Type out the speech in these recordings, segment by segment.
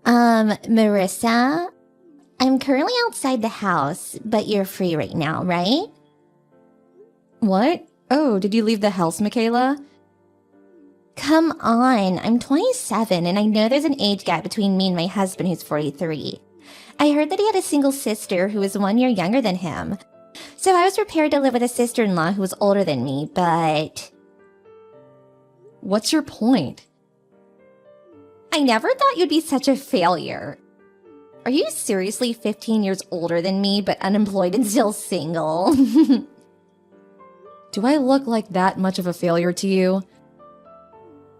Marissa, I'm currently outside the house, but you're free right now, right? What? Oh, did you leave the house, Michaela? Come on, I'm 27 and I know there's an age gap between me and my husband who's 43. I heard that he had a single sister who was 1 year younger than him. So I was prepared to live with a sister-in-law who was older than me, but... What's your point? I never thought you'd be such a failure. Are you seriously 15 years older than me, but unemployed and still single? Do I look like that much of a failure to you?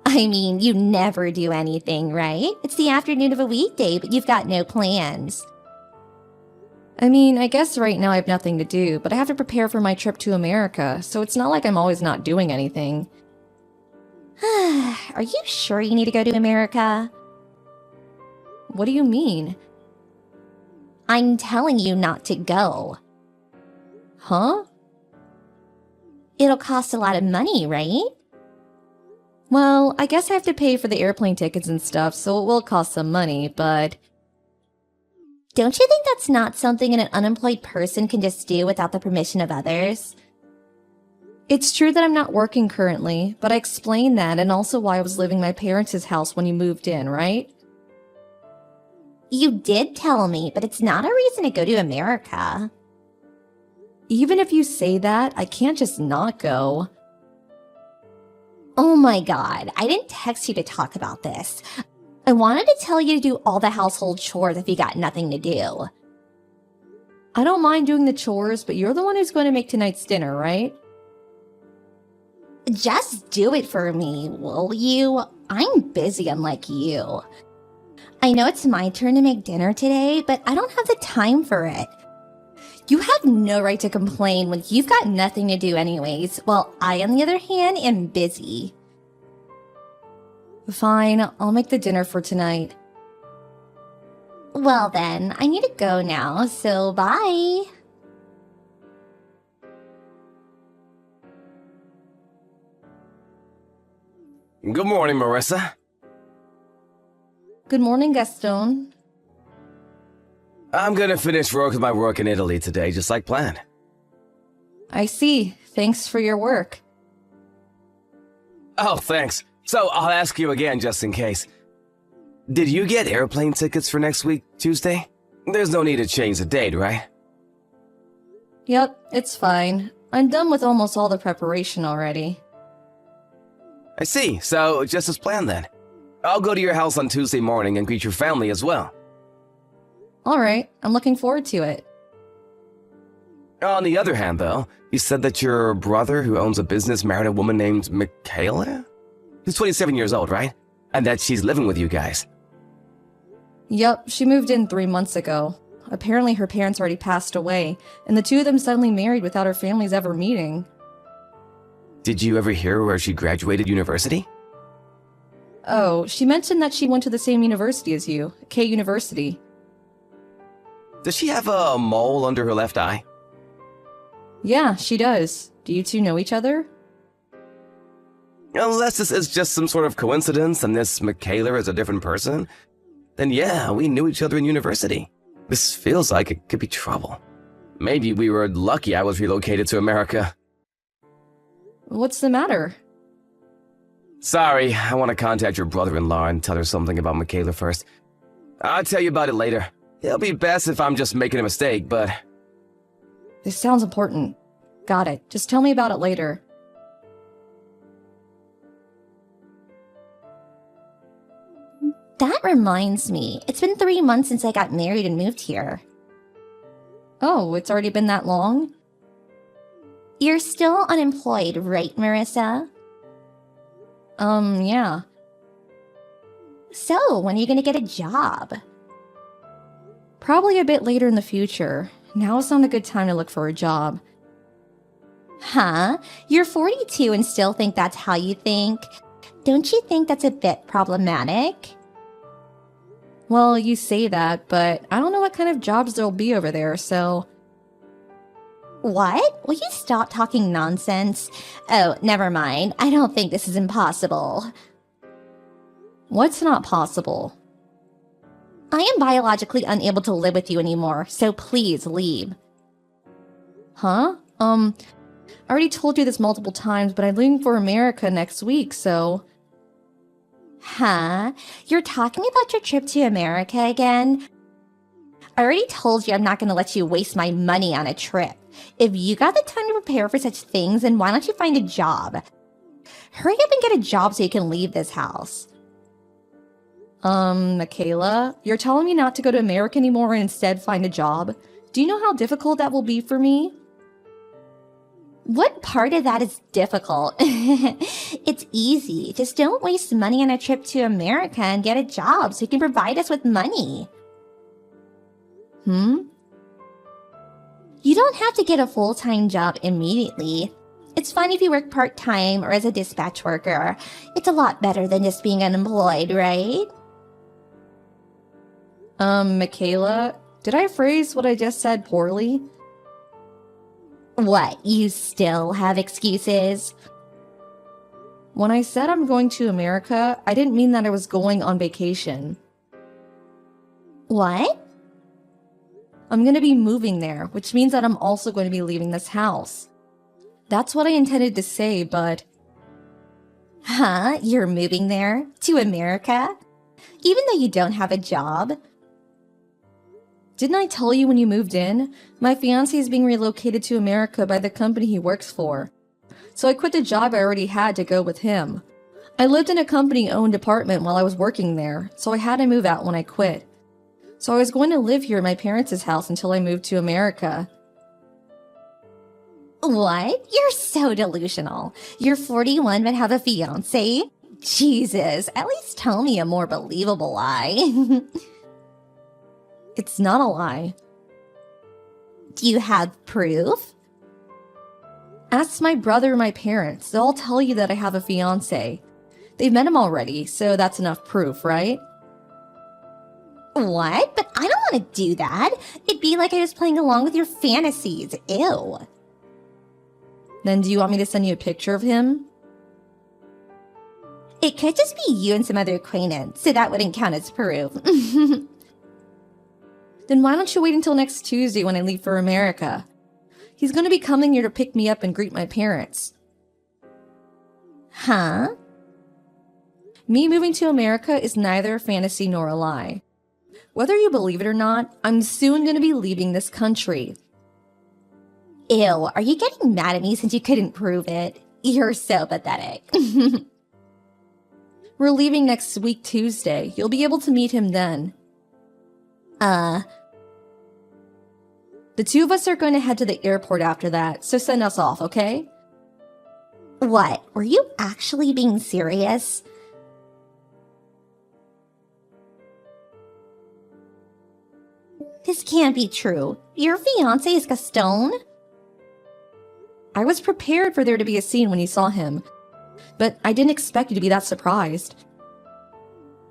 I mean, you never do anything, right? It's the afternoon of a weekday, but you've got no plans. I mean, I guess right now I have nothing to do, but I have to prepare for my trip to America, so it's not like I'm always not doing anything. Are you sure you need to go to America? What do you mean? I'm telling you not to go. Huh? It'll cost a lot of money, right? Well, I guess I have to pay for the airplane tickets and stuff, so it will cost some money, but... Don't you think that's not something an unemployed person can just do without the permission of others? It's true that I'm not working currently, but I explained that and also why I was living in my parents' house when you moved in, right? You did tell me, but it's not a reason to go to America. Even if you say that, I can't just not go. Oh my god, I didn't text you to talk about this. I wanted to tell you to do all the household chores if you got nothing to do. I don't mind doing the chores, but you're the one who's going to make tonight's dinner, right? Just do it for me, will you? I'm busy unlike you. I know it's my turn to make dinner today, but I don't have the time for it. You have no right to complain when you've got nothing to do anyways, while I, on the other hand, am busy. Fine, I'll make the dinner for tonight. Well then, I need to go now, so bye. Good morning, Marissa. Good morning, Gaston. I'm gonna finish work with my work in Italy today, just like planned. I see. Thanks for your work. Oh, thanks. So, I'll ask you again just in case. Did you get airplane tickets for next week, Tuesday? There's no need to change the date, right? Yep, it's fine. I'm done with almost all the preparation already. I see. So, just as planned then. I'll go to your house on Tuesday morning and greet your family as well. Alright, I'm looking forward to it. On the other hand, though, you said that your brother who owns a business married a woman named Michaela? Who's 27 years old, right? And that she's living with you guys. Yep, she moved in 3 months ago. Apparently her parents already passed away, and the two of them suddenly married without her families ever meeting. Did you ever hear where she graduated university? Oh, she mentioned that she went to the same university as you, K University. Does she have a mole under her left eye? Yeah, she does. Do you two know each other? Unless this is just some sort of coincidence and this Michaela is a different person, then yeah, we knew each other in university. This feels like it could be trouble. Maybe we were lucky I was relocated to America. What's the matter? Sorry, I want to contact your brother-in-law and tell her something about Michaela first. I'll tell you about it later. It'll be best if I'm just making a mistake, but... This sounds important. Got it. Just tell me about it later. That reminds me, it's been 3 months since I got married and moved here. Oh, it's already been that long? You're still unemployed, right, Marissa? Yeah. So, when are you gonna get a job? Probably a bit later in the future. Now is not a good time to look for a job. Huh? You're 42 and still think that's how you think? Don't you think that's a bit problematic? Well, you say that, but I don't know what kind of jobs there'll be over there, so... What? Will you stop talking nonsense? Oh, never mind. I don't think this is impossible. What's not possible? I am biologically unable to live with you anymore, so please leave. Huh? I already told you this multiple times, but I'm leaving for America next week, so... Huh? You're talking about your trip to America again? I already told you I'm not going to let you waste my money on a trip. If you got the time to prepare for such things, then why don't you find a job? Hurry up and get a job so you can leave this house. Michaela, you're telling me not to go to America anymore and instead find a job? Do you know how difficult that will be for me? What part of that is difficult? It's easy. Just don't waste money on a trip to America and get a job so you can provide us with money. You don't have to get a full-time job immediately. It's fine if you work part-time or as a dispatch worker. It's a lot better than just being unemployed, right? Michaela, did I phrase what I just said poorly? What, you still have excuses? When I said I'm going to America, I didn't mean that I was going on vacation. What? I'm going to be moving there, which means that I'm also going to be leaving this house. That's what I intended to say, but... Huh? You're moving there? To America? Even though you don't have a job? Didn't I tell you when you moved in? My fiancé is being relocated to America by the company he works for. So I quit the job I already had to go with him. I lived in a company-owned apartment while I was working there, so I had to move out when I quit. So I was going to live here at my parents' house until I moved to America. What? You're so delusional. You're 41 but have a fiancé? Jesus, at least tell me a more believable lie. It's not a lie. Do you have proof? Ask my brother or my parents. They'll all tell you that I have a fiancé. They've met him already, so that's enough proof, right? What? But I don't want to do that. It'd be like I was playing along with your fantasies. Ew. Then do you want me to send you a picture of him? It could just be you and some other acquaintance, so that wouldn't count as proof. Then why don't you wait until next Tuesday when I leave for America? He's going to be coming here to pick me up and greet my parents. Huh? Me moving to America is neither a fantasy nor a lie. Whether you believe it or not, I'm soon going to be leaving this country. Ew, are you getting mad at me since you couldn't prove it? You're so pathetic. We're leaving next week Tuesday. You'll be able to meet him then. The two of us are going to head to the airport after that, so send us off, okay? What? Were you actually being serious? This can't be true. Your fiancé is Gaston? I was prepared for there to be a scene when you saw him, but I didn't expect you to be that surprised.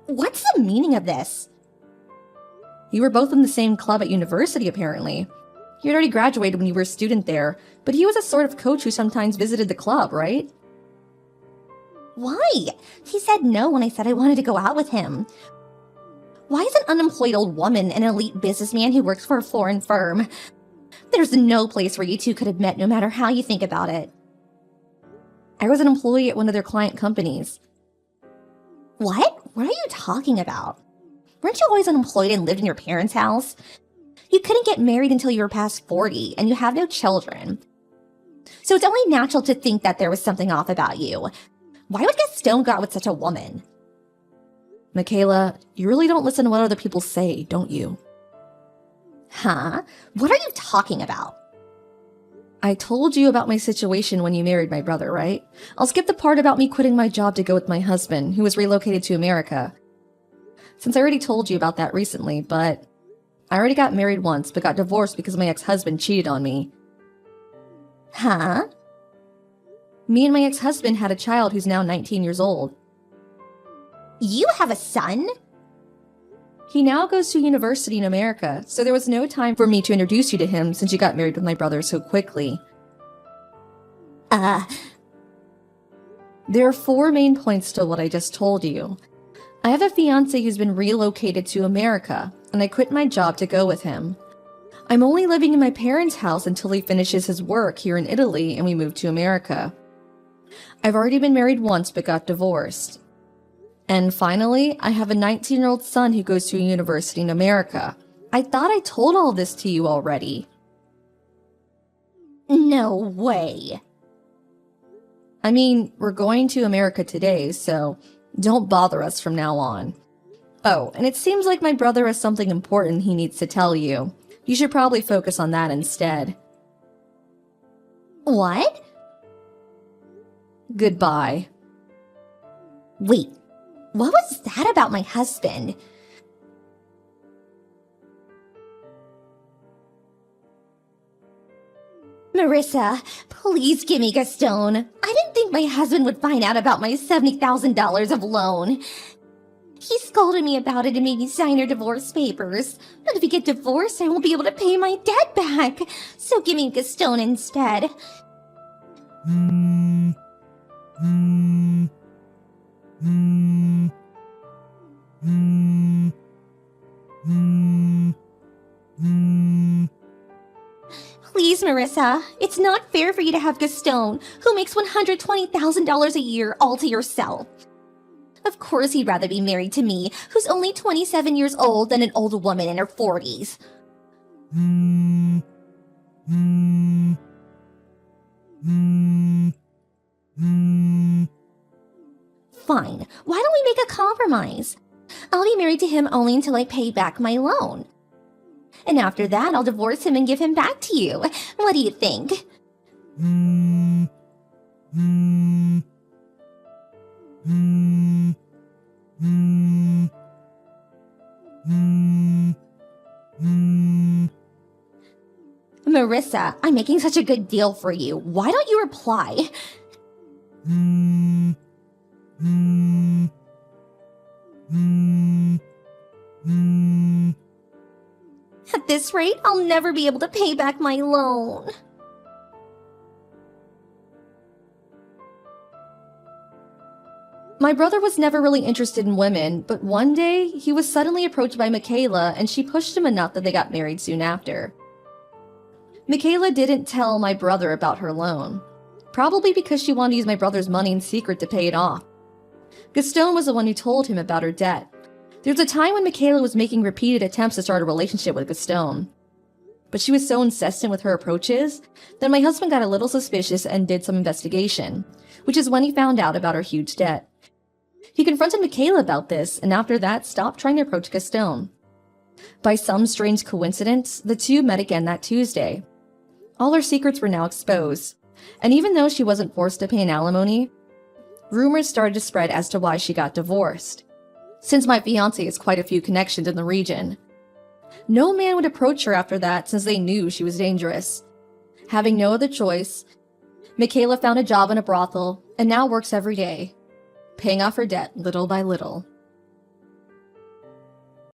What's the meaning of this? You were both in the same club at university, apparently. You had already graduated when you were a student there, but he was a sort of coach who sometimes visited the club, right? Why? He said no when I said I wanted to go out with him. Why is an unemployed old woman an elite businessman who works for a foreign firm? There's no place where you two could have met no matter how you think about it. I was an employee at one of their client companies. What? What are you talking about? Weren't you always unemployed and lived in your parents' house? You couldn't get married until you were past 40, and you have no children. So it's only natural to think that there was something off about you. Why would Gaston go out with such a woman? Michaela, you really don't listen to what other people say, don't you? Huh? What are you talking about? I told you about my situation when you married my brother, right? I'll skip the part about me quitting my job to go with my husband, who was relocated to America. Since I already told you about that recently, but I already got married once, but got divorced because my ex-husband cheated on me. Huh? Me and my ex-husband had a child who's now 19 years old. You have a son? He now goes to university in America, so there was no time for me to introduce you to him since you got married with my brother so quickly. There are 4 main points to what I just told you. I have a fiance who's been relocated to America, and I quit my job to go with him. I'm only living in my parents' house until he finishes his work here in Italy and we move to America. I've already been married once but got divorced. And finally, I have a 19-year-old son who goes to a university in America. I thought I told all this to you already. No way. I mean, we're going to America today, so don't bother us from now on. Oh, and it seems like my brother has something important he needs to tell you. You should probably focus on that instead. What? Goodbye. Wait, what was that about my husband? Marissa, please give me Gaston. I didn't think my husband would find out about my $70,000 of loan. He scolded me about it and made me sign her divorce papers. But if we get divorced, I won't be able to pay my debt back. So give me Gaston instead. Please, Marissa. It's not fair for you to have Gaston, who makes $120,000 a year, all to yourself. Of course he'd rather be married to me, who's only 27 years old, than an old woman in her 40s. Fine. Why don't we make a compromise? I'll be married to him only until I pay back my loan. And after that, I'll divorce him and give him back to you. What do you think? Marissa, I'm making such a good deal for you. Why don't you reply? At this rate, I'll never be able to pay back my loan. My brother was never really interested in women, but one day he was suddenly approached by Michaela and she pushed him enough that they got married soon after. Michaela didn't tell my brother about her loan, probably because she wanted to use my brother's money in secret to pay it off. Gaston was the one who told him about her debt. There was a time when Michaela was making repeated attempts to start a relationship with Gaston. But she was so insistent with her approaches that my husband got a little suspicious and did some investigation, which is when he found out about her huge debt. He confronted Michaela about this, and after that stopped trying to approach Gaston. By some strange coincidence, the two met again that Tuesday. All her secrets were now exposed, and even though she wasn't forced to pay an alimony, rumors started to spread as to why she got divorced. Since my fiancé has quite a few connections in the region, no man would approach her after that since they knew she was dangerous. Having no other choice, Michaela found a job in a brothel and now works every day, paying off her debt little by little.